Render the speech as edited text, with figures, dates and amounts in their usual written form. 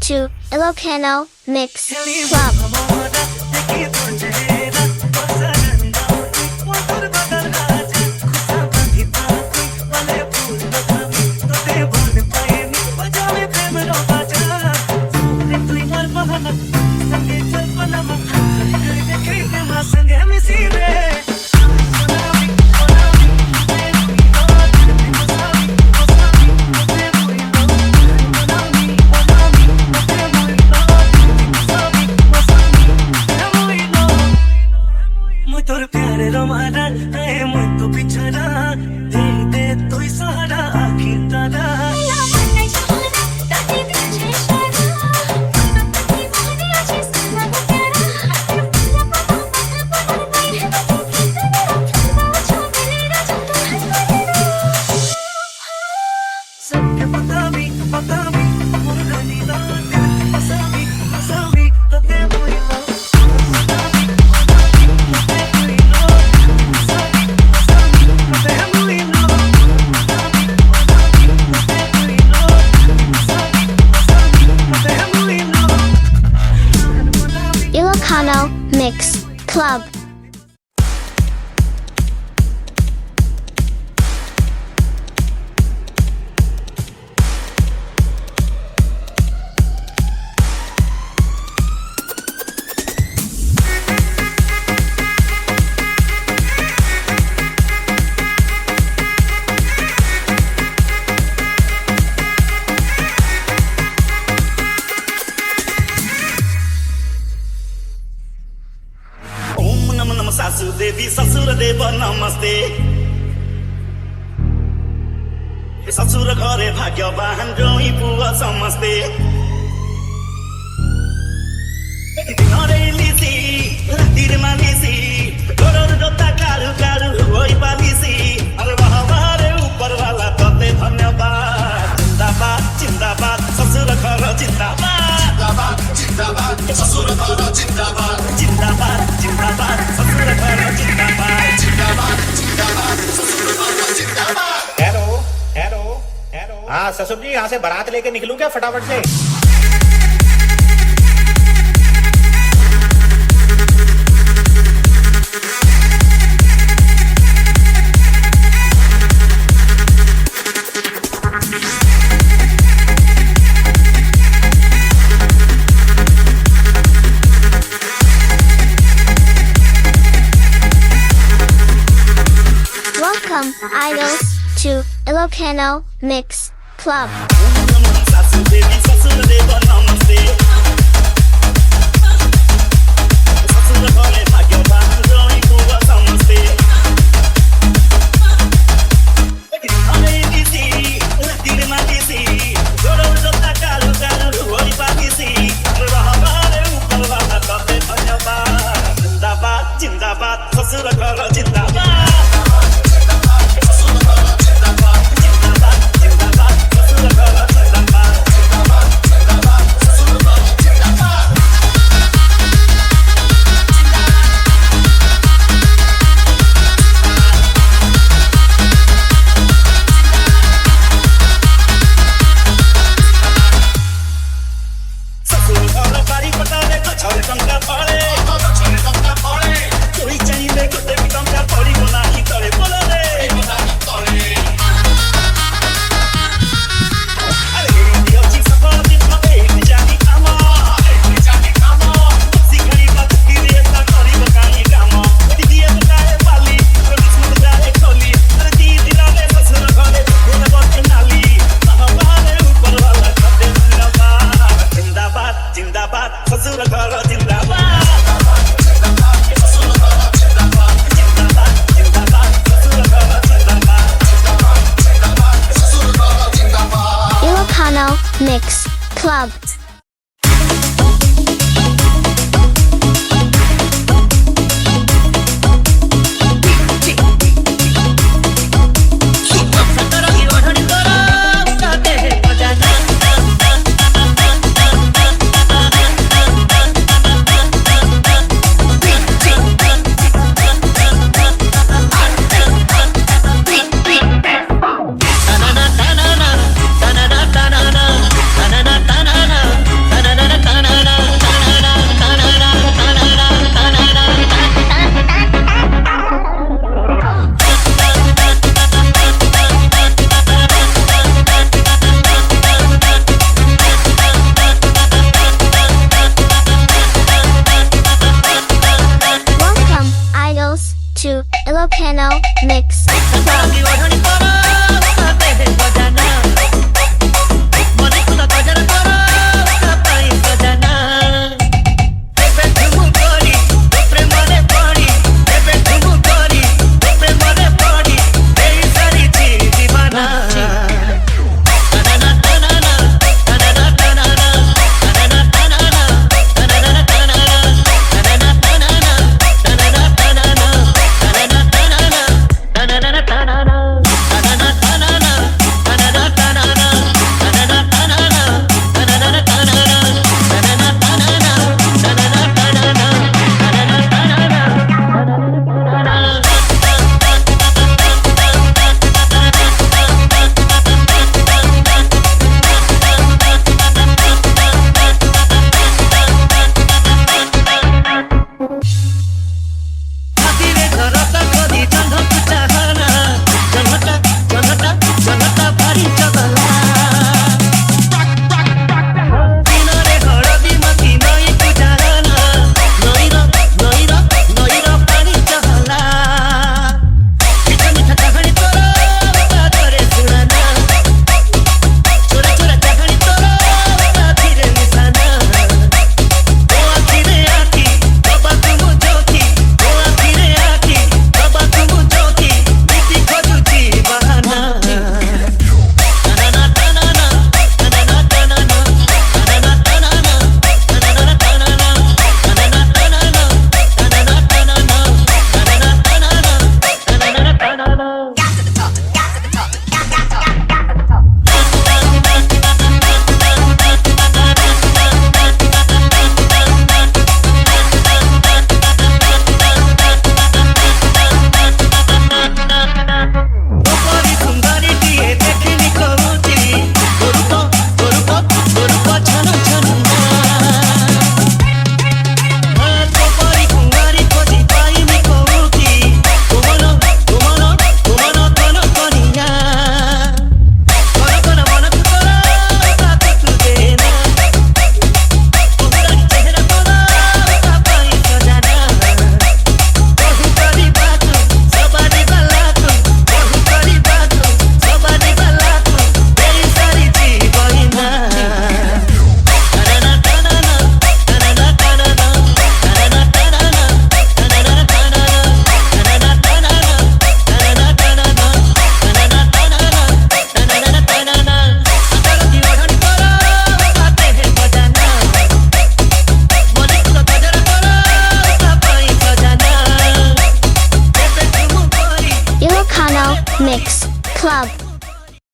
To Ilocano Mix Club. Ilocano Mix Club. Sasura deva namaste Sasura ghare bhagyavan roi pua samaste Dinare lisi ratirma lisi goror jota karu karu hoi palisi are bahare upar wala tate dhanyabad Zindabad Zindabad Sasura ghara Zindabad Zindabad Zindabad Sasura ghara Zindabad Zindabad Zindabad Sasura ghara Zindabad Zindabad Zindabad Sasura ghara Zindabad hello hello hello हाँ ससुर जी यहाँ से बारात लेके निकलूं क्या फटाफट से Welcome, idols, to Ilocano Mix Club. Zindabad, Sasura ghara Zindabad. Zindabad, Zindabad, Sasura ghara Zindabad. Ilocano Mix Club. Rangi Odhani Tora utate bajana Welcome, idols, to Ilocano Mix Club. Rangi Odhani Tora utate bajana mone kuda bajana Tora utai bajana ebe thumu kori premare padi ebe thumu kori premare padi ei sari chi divana tanana tanana tanana tanana tanana tanana tanana tanana tanana tanana tanana tanana tanana Ilocano Mix Club.